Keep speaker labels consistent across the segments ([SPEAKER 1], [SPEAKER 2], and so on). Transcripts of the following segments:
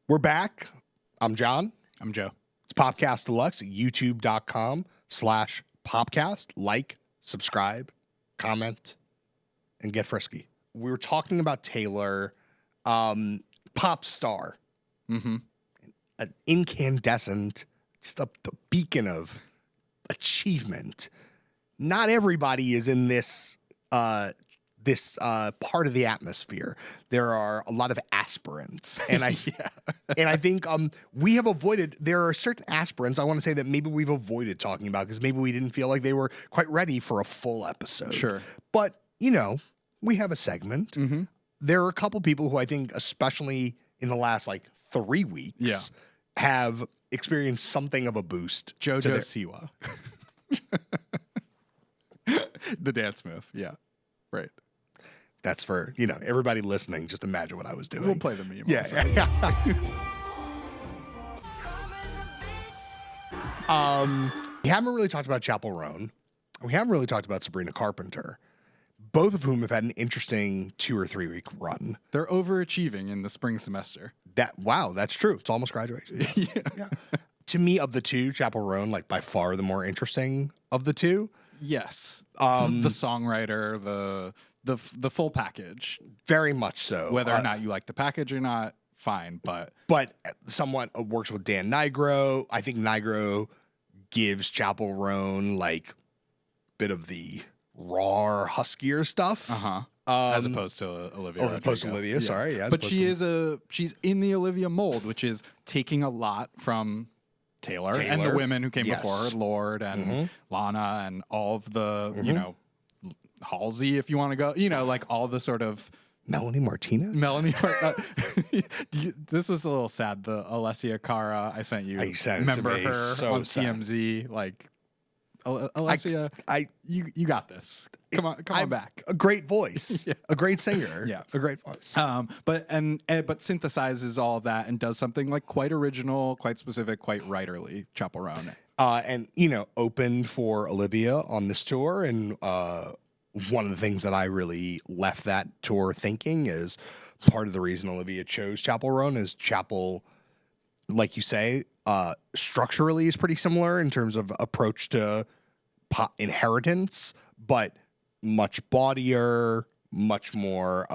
[SPEAKER 1] We're back. I'm John.
[SPEAKER 2] I'm Joe.
[SPEAKER 1] It's Popcast Deluxe at youtube.com/Popcast. Like, subscribe, comment, and get frisky. We were talking about Taylor, pop star, an incandescent, just the beacon of achievement. Not everybody is in this part of the atmosphere. There are a lot of aspirants, and I think we have avoided. There are certain aspirants I want to say that maybe we've avoided talking about because maybe we didn't feel like they were quite ready for a full episode.
[SPEAKER 2] Sure,
[SPEAKER 1] but we have a segment. There are a couple people who I think, especially in the last 3 weeks, have experienced something of a boost.
[SPEAKER 2] JoJo Siwa, the dance move. Yeah, right.
[SPEAKER 1] That's for, everybody listening. Just imagine what I was doing.
[SPEAKER 2] We'll play the meme.
[SPEAKER 1] Yeah. We haven't really talked about Chappell Roan. We haven't really talked about Sabrina Carpenter, both of whom have had an interesting 2 or 3 week run.
[SPEAKER 2] They're overachieving in the spring semester.
[SPEAKER 1] Wow, that's true. It's almost graduation. Yeah. To me, of the two, Chappell Roan, by far the more interesting of the two.
[SPEAKER 2] Yes. The songwriter, the full package.
[SPEAKER 1] Very much so.
[SPEAKER 2] Whether or not you like the package or not, fine. But someone works with Dan Nigro. I think Nigro gives Chappell Roan bit of the raw, huskier stuff. As opposed to Olivia.
[SPEAKER 1] As opposed to Olivia, sorry. Yeah,
[SPEAKER 2] but she's in the Olivia mold, which is taking a lot from Taylor and the women who came before her, Lorde and Lana and all of the, Halsey, if you want to go, all the sort of
[SPEAKER 1] Melanie Martinez.
[SPEAKER 2] This was a little sad. The Alessia Cara I sent you.
[SPEAKER 1] Remember
[SPEAKER 2] her
[SPEAKER 1] so
[SPEAKER 2] on
[SPEAKER 1] sad.
[SPEAKER 2] TMZ? Alessia, you got this. Come on back.
[SPEAKER 1] A great voice, a great singer, a great voice.
[SPEAKER 2] But synthesizes all of that and does something quite original, quite specific, quite writerly. Chappell Roan,
[SPEAKER 1] and opened for Olivia on this tour, and one of the things that I really left that tour thinking is part of the reason Olivia chose Chappell Roan is Chappell, like you say, structurally is pretty similar in terms of approach to pop inheritance, but much bawdier, much more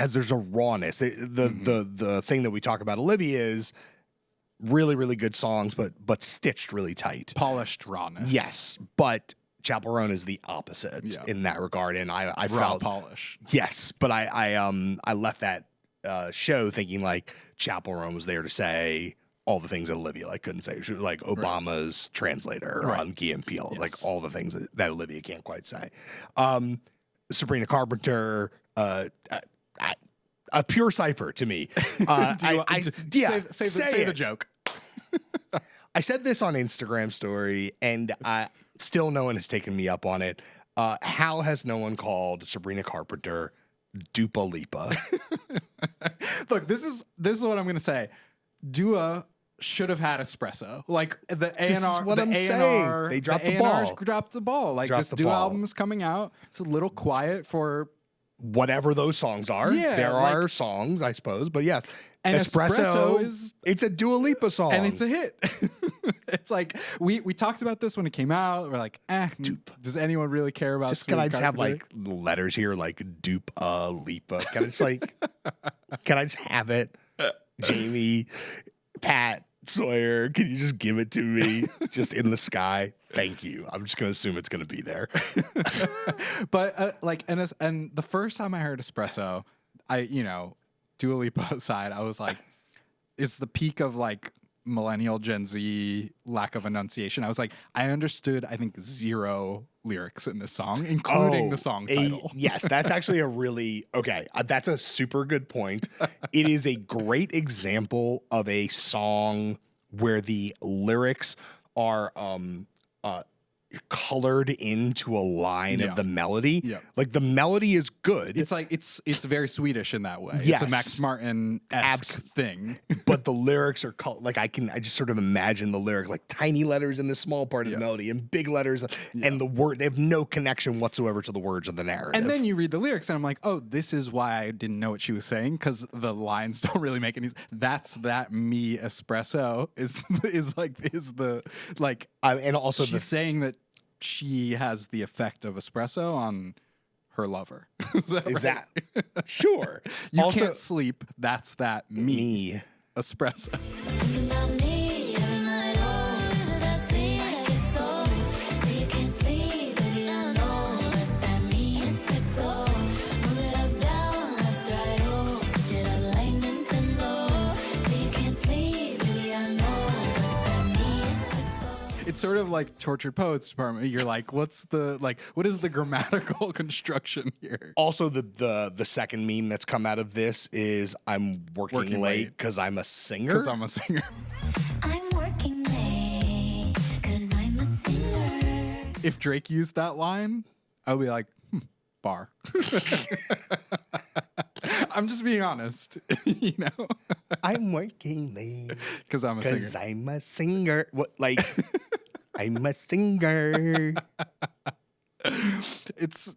[SPEAKER 1] there's a rawness. The thing that we talk about Olivia is really, really good songs, but stitched really tight.
[SPEAKER 2] Polished rawness.
[SPEAKER 1] Yes, but Chappell Roan is the opposite in that regard, and I
[SPEAKER 2] raw
[SPEAKER 1] felt
[SPEAKER 2] polish.
[SPEAKER 1] Yes, but I left that show thinking Chappell Roan was there to say all the things that Olivia couldn't say. She was Obama's translator on Key and Peele, all the things that Olivia can't quite say. Sabrina Carpenter, a pure cipher to me.
[SPEAKER 2] Say the joke.
[SPEAKER 1] I said this on Instagram story, and still no one has taken me up on it. How has no one called Sabrina Carpenter Dua Lipa?
[SPEAKER 2] Look, this is what I'm going to say. Dua should have had Espresso. The A&R,
[SPEAKER 1] what I'm saying. They dropped the ball.
[SPEAKER 2] Dropped the ball. This Dua album is coming out. It's a little quiet for
[SPEAKER 1] whatever those songs are.
[SPEAKER 2] Yeah,
[SPEAKER 1] there are songs, I suppose, but yeah.
[SPEAKER 2] And Espresso
[SPEAKER 1] it's a Dua Lipa song.
[SPEAKER 2] And it's a hit. It's we talked about this when it came out. We're does anyone really care about
[SPEAKER 1] can I just have letters here Dupe Lipa? Can I just can I just have it? Jamie, Pat, Sawyer, can you just give it to me just in the sky? Thank you. I'm just going to assume it's going to be there.
[SPEAKER 2] But and the first time I heard Espresso, Dua Lipa aside, I was it's the peak of millennial Gen Z lack of enunciation. I was I understood, I think, 0 lyrics in this song, including the song title.
[SPEAKER 1] Yes, that's actually that's a super good point. It is a great example of a song where the lyrics are colored into a line of the melody.
[SPEAKER 2] Yeah.
[SPEAKER 1] Like the melody is good.
[SPEAKER 2] It's like it's very Swedish in that way.
[SPEAKER 1] Yes.
[SPEAKER 2] It's a Max Martin-esque thing.
[SPEAKER 1] But the lyrics are like I just sort of imagine the lyric like tiny letters in the small part of the melody and big letters and the word, they have no connection whatsoever to the words of the narrative.
[SPEAKER 2] And then you read the lyrics and I'm like, oh, this is why I didn't know what she was saying, because the lines don't really make any sense. That's that me espresso
[SPEAKER 1] and also
[SPEAKER 2] she's saying that she has the effect of espresso on her lover. Is that
[SPEAKER 1] sure.
[SPEAKER 2] You
[SPEAKER 1] also,
[SPEAKER 2] can't sleep. That's that me espresso. It's sort of like Tortured Poets Department. You're like, what is the grammatical construction here?
[SPEAKER 1] Also, the second meme that's come out of this is I'm working late because I'm a singer.
[SPEAKER 2] Because I'm a singer. I'm working late because I'm a singer. If Drake used that line, I'd be like, bar. I'm just being honest, you know.
[SPEAKER 1] I'm working late
[SPEAKER 2] because I'm a singer.
[SPEAKER 1] Because I'm a singer. What like? I'm a singer.
[SPEAKER 2] It's,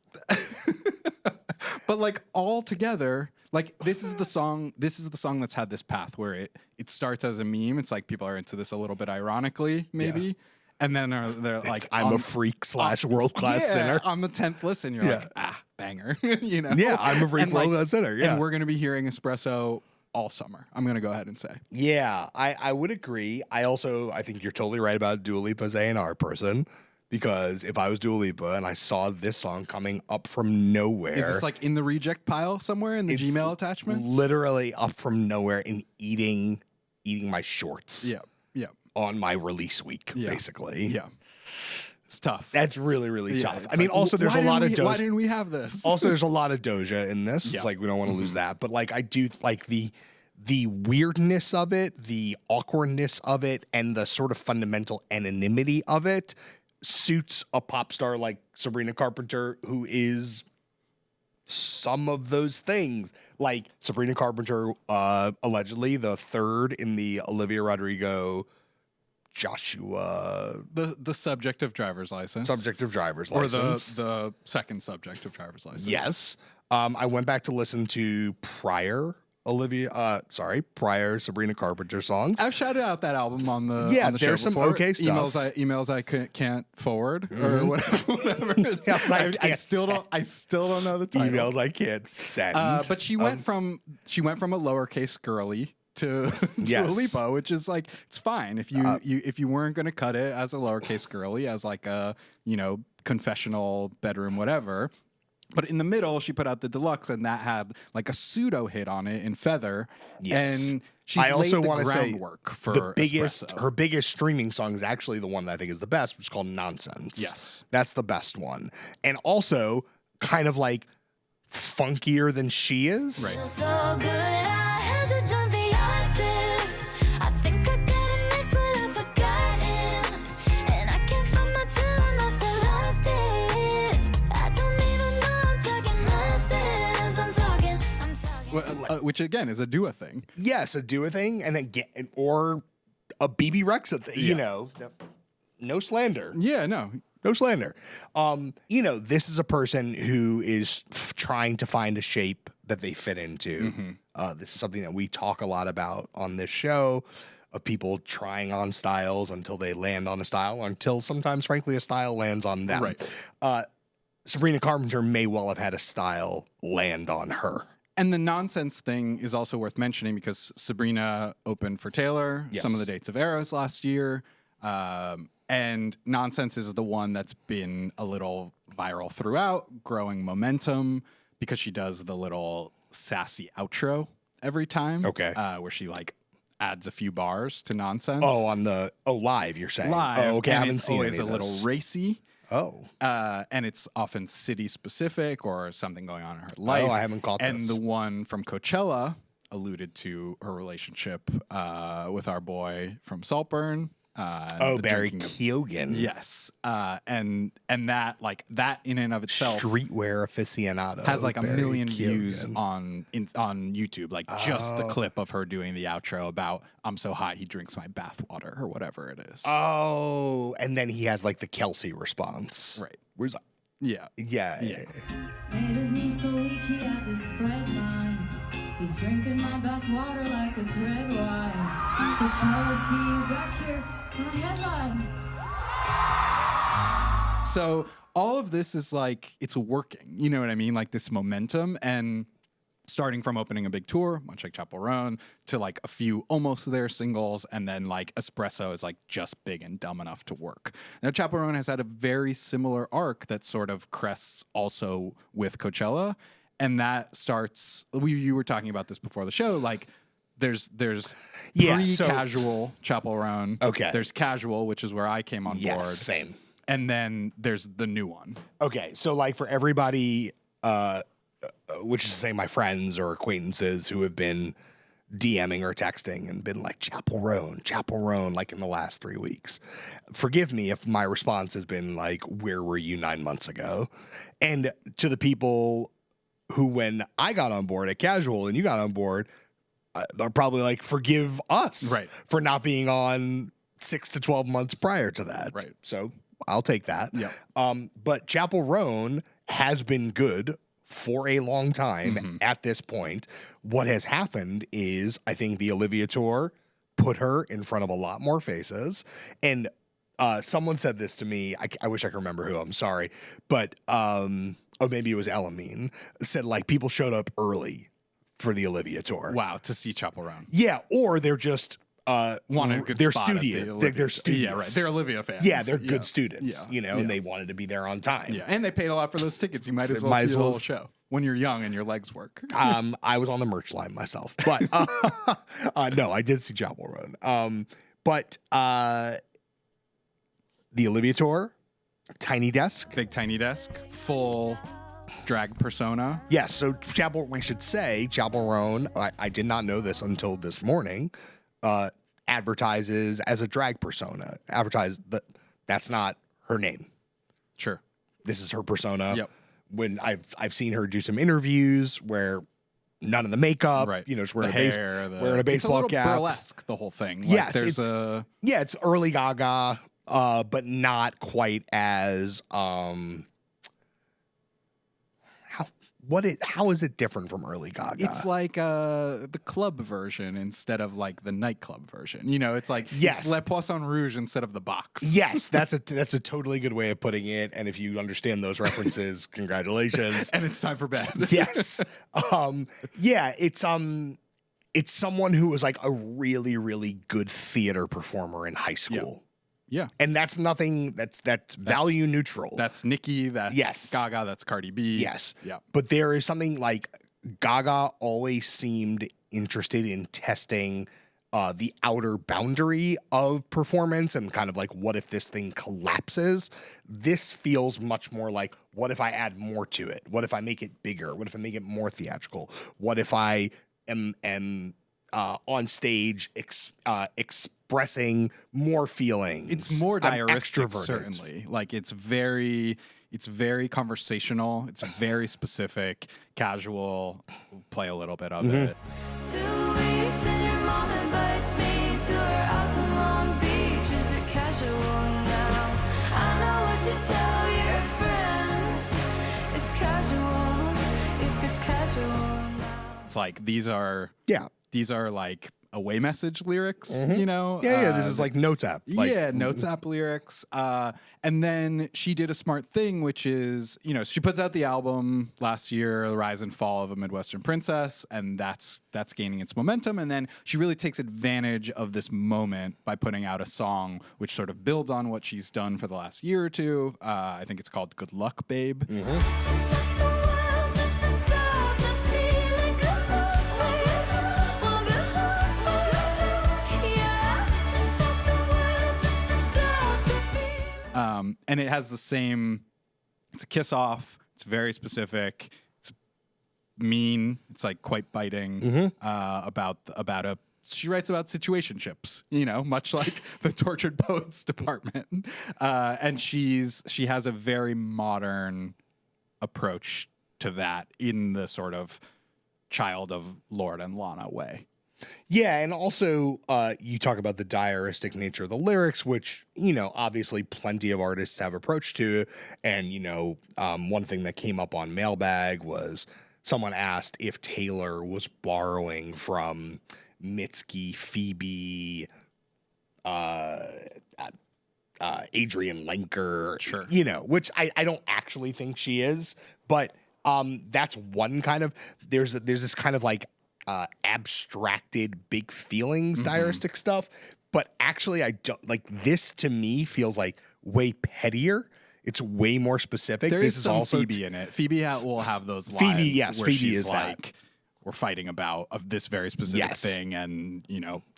[SPEAKER 2] but like all together, like this is the song that's had this path where it starts as a meme. It's like people are into this a little bit ironically, maybe. Yeah. And then they're like,
[SPEAKER 1] I'm a freak / world-class sinner.
[SPEAKER 2] On the 10th listen, you're like, banger. You know?
[SPEAKER 1] Yeah, I'm a freak world-class sinner. Yeah.
[SPEAKER 2] And we're going to be hearing Espresso all summer. I'm going to go ahead and say.
[SPEAKER 1] Yeah, I would agree. I think you're totally right about Dua Lipa's A&R person, because if I was Dua Lipa and I saw this song coming up from nowhere.
[SPEAKER 2] Is this like in the reject pile somewhere in the Gmail attachments?
[SPEAKER 1] Literally up from nowhere and eating my shorts.
[SPEAKER 2] Yeah. Yeah.
[SPEAKER 1] On my release week, basically.
[SPEAKER 2] Yeah. It's tough.
[SPEAKER 1] That's really, really tough. I mean, also there's a lot of Doja.
[SPEAKER 2] Why didn't we have this?
[SPEAKER 1] Also, there's a lot of Doja in this. It's like we don't want to lose that. But like I do like the weirdness of it, the awkwardness of it, and the sort of fundamental anonymity of it suits a pop star like Sabrina Carpenter, who is some of those things. Like Sabrina Carpenter, allegedly the third in the Olivia Rodrigo Joshua,
[SPEAKER 2] the subject of driver's license,
[SPEAKER 1] or the
[SPEAKER 2] second subject of driver's license.
[SPEAKER 1] Yes. I went back to listen to prior Sabrina Carpenter songs.
[SPEAKER 2] I've shouted out that album on the show
[SPEAKER 1] there's some
[SPEAKER 2] before.
[SPEAKER 1] okay stuff.
[SPEAKER 2] Emails I can't forward or whatever. I still don't know the title.
[SPEAKER 1] Emails I can't send.
[SPEAKER 2] But she went from a lowercase girly to Dua Lipa, which is like, it's fine if you weren't going to cut it as a lowercase girly, as like a confessional bedroom whatever. But in the middle, she put out the Deluxe, and that had like a pseudo hit on it in Feather.
[SPEAKER 1] Yes.
[SPEAKER 2] And she's laid the groundwork for
[SPEAKER 1] her biggest streaming song is actually the one that I think is the best, which is called Nonsense.
[SPEAKER 2] Yes.
[SPEAKER 1] That's the best one. And also kind of like funkier than she is.
[SPEAKER 2] Right.
[SPEAKER 3] So good, I had to jump the octave. I think I got an ex, but I forgot him. And I can't find my chill, I must have lost it. I don't even know I'm talking nonsense. I'm talking.
[SPEAKER 2] Which again is a Dua thing.
[SPEAKER 1] Yes, a Dua thing, and again, or a BB Rexa thing. You know, no slander.
[SPEAKER 2] Yeah, no.
[SPEAKER 1] No slander. This is a person who is trying to find a shape that they fit into. Mm-hmm. This is something that we talk a lot about on this show, of people trying on styles until they land on a style, or until sometimes, frankly, a style lands on them.
[SPEAKER 2] Right.
[SPEAKER 1] Sabrina Carpenter may well have had a style land on her.
[SPEAKER 2] And the Nonsense thing is also worth mentioning because Sabrina opened for Taylor some of the dates of Eras last year. And Nonsense is the one that's been a little viral throughout, growing momentum, because she does the little sassy outro every time.
[SPEAKER 1] Okay.
[SPEAKER 2] Where she like adds a few bars to Nonsense.
[SPEAKER 1] Oh, live, you're saying.
[SPEAKER 2] Live.
[SPEAKER 1] Oh, okay. I haven't
[SPEAKER 2] it's
[SPEAKER 1] seen
[SPEAKER 2] always
[SPEAKER 1] any
[SPEAKER 2] a
[SPEAKER 1] of
[SPEAKER 2] little
[SPEAKER 1] this.
[SPEAKER 2] racy.
[SPEAKER 1] Oh.
[SPEAKER 2] And it's often city specific or something going on in her life.
[SPEAKER 1] Oh, I haven't caught this.
[SPEAKER 2] And the one from Coachella alluded to her relationship with our boy from Saltburn,
[SPEAKER 1] Barry
[SPEAKER 2] drinking of-
[SPEAKER 1] Keoghan.
[SPEAKER 2] Yes, and that like that in and of itself
[SPEAKER 1] Streetwear aficionado.
[SPEAKER 2] has like a
[SPEAKER 1] Barry
[SPEAKER 2] million
[SPEAKER 1] Keoghan.
[SPEAKER 2] views on YouTube, like just the clip of her doing the outro about "I'm so hot he drinks my bathwater" or whatever it is.
[SPEAKER 1] Oh, and then he has like the Kelsey response.
[SPEAKER 2] Right.
[SPEAKER 1] Where's
[SPEAKER 2] Yeah.
[SPEAKER 1] yeah.
[SPEAKER 4] Made his knees so weak he had to spread mine. He's drinking my bathwater like it's red wine. Coachella, see you back here on a headline.
[SPEAKER 2] So all of this is like it's working. You know what I mean? Like this momentum and starting from opening a big tour, much like Chappell Roan, to like a few almost there singles, and then like Espresso is like just big and dumb enough to work. Now Chappell Roan has had a very similar arc that sort of crests also with Coachella, and that starts. You were talking about this before the show, like. There's pre-casual Chappell Roan.
[SPEAKER 1] Okay.
[SPEAKER 2] There's casual, which is where I came on board.
[SPEAKER 1] Same.
[SPEAKER 2] And then there's the new one.
[SPEAKER 1] Okay, so like for everybody, which is to say my friends or acquaintances who have been DMing or texting and been like Chappell Roan, like in the last 3 weeks. Forgive me if my response has been like, where were you 9 months ago? And to the people who, when I got on board at Casual and you got on board, are probably like, forgive us for not being on 6 to 12 months prior to that.
[SPEAKER 2] Right.
[SPEAKER 1] So I'll take that.
[SPEAKER 2] Yeah.
[SPEAKER 1] But Chappell Roan has been good for a long time at this point. What has happened is I think the Olivia tour put her in front of a lot more faces. And someone said this to me. I wish I could remember who. I'm sorry. But, maybe it was Elamine, said like people showed up early for the Olivia tour.
[SPEAKER 2] Wow, to see Chappell Roan.
[SPEAKER 1] Yeah, or they're just
[SPEAKER 2] Wanted a good
[SPEAKER 1] they're
[SPEAKER 2] spot at the
[SPEAKER 1] studious.
[SPEAKER 2] Olivia
[SPEAKER 1] They're
[SPEAKER 2] tour.
[SPEAKER 1] studious.
[SPEAKER 2] Yeah, right. They're Olivia fans.
[SPEAKER 1] Yeah, they're good students.
[SPEAKER 2] Yeah.
[SPEAKER 1] You know, and they wanted to be there on time.
[SPEAKER 2] Yeah, and they paid a lot for those tickets. You might as well
[SPEAKER 1] Might
[SPEAKER 2] see
[SPEAKER 1] as
[SPEAKER 2] the
[SPEAKER 1] well
[SPEAKER 2] whole show when you're young and your legs work.
[SPEAKER 1] I was on the merch line myself, but no, I did see Chappell Roan. But the Olivia tour, tiny desk.
[SPEAKER 2] Big tiny desk, full drag persona.
[SPEAKER 1] Yes, so we should say Chappell Roan, I did not know this until this morning, advertises as a drag persona. That's not her name.
[SPEAKER 2] Sure.
[SPEAKER 1] This is her persona.
[SPEAKER 2] Yep.
[SPEAKER 1] When I've seen her do some interviews where none of the makeup,
[SPEAKER 2] Right.
[SPEAKER 1] you know, just wearing,
[SPEAKER 2] The hair,
[SPEAKER 1] wearing a baseball
[SPEAKER 2] it's a little
[SPEAKER 1] cap.
[SPEAKER 2] burlesque, the whole thing. Like,
[SPEAKER 1] Yes,
[SPEAKER 2] there's
[SPEAKER 1] it's early Gaga, but not quite as how is it different from early Gaga?
[SPEAKER 2] It's like the club version instead of like the nightclub version. You know, it's like
[SPEAKER 1] Yes.
[SPEAKER 2] it's Le Poisson Rouge instead of the box.
[SPEAKER 1] Yes, that's a totally good way of putting it. And if you understand those references, congratulations.
[SPEAKER 2] And it's time for bed.
[SPEAKER 1] Yes. Yeah, it's someone who was like a really, really good theater performer in high school.
[SPEAKER 2] Yeah.
[SPEAKER 1] And that's nothing that's value neutral.
[SPEAKER 2] That's Nicki, that's
[SPEAKER 1] Yes.
[SPEAKER 2] Gaga, that's Cardi B.
[SPEAKER 1] Yes.
[SPEAKER 2] Yeah.
[SPEAKER 1] But there is something like Gaga always seemed interested in testing the outer boundary of performance and kind of like, what if this thing collapses? This feels much more like, what if I add more to it? What if I make it bigger? What if I make it more theatrical? What if I am on stage expressing more feelings?
[SPEAKER 2] It's more
[SPEAKER 1] I'm
[SPEAKER 2] diaristic,
[SPEAKER 1] extroverted.
[SPEAKER 2] certainly. Like it's very conversational. It's very specific, casual. We'll play a little bit of it.
[SPEAKER 3] 2 weeks and your mom invites me to her house in Long Beach. Is it casual now? I know what you tell your friends. It's casual if it's casual now.
[SPEAKER 2] It's like these are like away message lyrics, you know?
[SPEAKER 1] Yeah, this is like Notes app. Like,
[SPEAKER 2] Notes app lyrics. And then she did a smart thing, which is, you know, she puts out the album last year, The Rise and Fall of a Midwestern Princess, and that's gaining its momentum. And then she really takes advantage of this moment by putting out a song which sort of builds on what she's done for the last year or two. I think it's called Good Luck, Babe. And it has the same, it's a kiss off. It's very specific. It's mean. It's like quite biting about a she writes about situationships, much like the Tortured Poets department. And she has a very modern approach to that in the sort of Child of Lord and Lana way.
[SPEAKER 1] Yeah, and also you talk about the diaristic nature of the lyrics, which, obviously plenty of artists have approach to. And, one thing that came up on Mailbag was someone asked if Taylor was borrowing from Mitski, Phoebe, Adrian Lenker,
[SPEAKER 2] Sure.
[SPEAKER 1] Which I don't actually think she is, but that's one kind of, there's this kind of like abstracted big feelings diaristic stuff, but actually I don't like this. To me feels like way pettier. It's way more specific.
[SPEAKER 2] There
[SPEAKER 1] this
[SPEAKER 2] is some
[SPEAKER 1] also
[SPEAKER 2] Phoebe in it. Phoebe will have those lines.
[SPEAKER 1] Phoebe, yes,
[SPEAKER 2] where
[SPEAKER 1] Phoebe
[SPEAKER 2] she's
[SPEAKER 1] is
[SPEAKER 2] like,
[SPEAKER 1] that.
[SPEAKER 2] we're fighting about of this very specific
[SPEAKER 1] Yes.
[SPEAKER 2] thing, and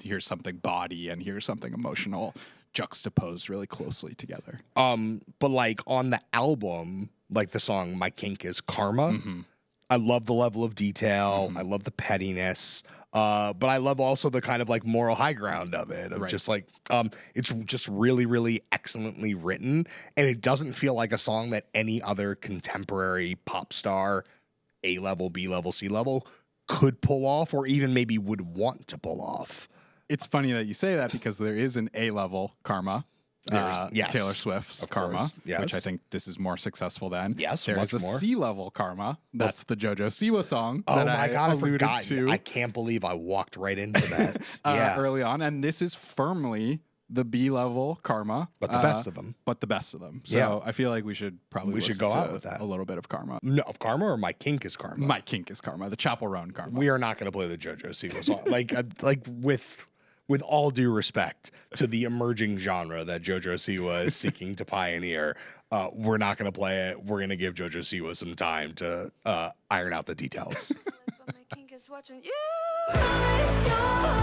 [SPEAKER 2] here's something body, and here's something emotional, juxtaposed really closely together.
[SPEAKER 1] But like on the album, like the song "My Kink Is Karma." I love the level of detail. I love the pettiness. But I love also the kind of like moral high ground of it. Of
[SPEAKER 2] Right.
[SPEAKER 1] just like, it's just really, really excellently written. And it doesn't feel like a song that any other contemporary pop star, A level, B level, C level, could pull off or even maybe would want to pull off.
[SPEAKER 2] It's funny that you say that because there is an A-level Karma.
[SPEAKER 1] Yes.
[SPEAKER 2] Taylor Swift's
[SPEAKER 1] Of
[SPEAKER 2] Karma,
[SPEAKER 1] course, yes.
[SPEAKER 2] which I think this is more successful than.
[SPEAKER 1] Yes,
[SPEAKER 2] there
[SPEAKER 1] much
[SPEAKER 2] is a
[SPEAKER 1] more.
[SPEAKER 2] C-level Karma. That's the JoJo Siwa song
[SPEAKER 1] Oh
[SPEAKER 2] that
[SPEAKER 1] my
[SPEAKER 2] I
[SPEAKER 1] God, I
[SPEAKER 2] alluded
[SPEAKER 1] forgot.
[SPEAKER 2] to
[SPEAKER 1] I can't believe I walked right into that. Yeah.
[SPEAKER 2] early on, and this is firmly the B-level Karma,
[SPEAKER 1] But the best of them.
[SPEAKER 2] But the best of them. So
[SPEAKER 1] Yeah.
[SPEAKER 2] I feel like we should probably
[SPEAKER 1] We should
[SPEAKER 2] listen
[SPEAKER 1] go out
[SPEAKER 2] to
[SPEAKER 1] with that.
[SPEAKER 2] a little bit of Karma.
[SPEAKER 1] No, of Karma or My Kink Is Karma?
[SPEAKER 2] My Kink Is Karma, the Chappell Roan Karma.
[SPEAKER 1] We are not going to play the JoJo Siwa song. like with all due respect to the emerging genre that JoJo Siwa is seeking to pioneer, we're not going to play it. We're going to give JoJo Siwa some time to iron out the details.
[SPEAKER 3] My kink is watching you write your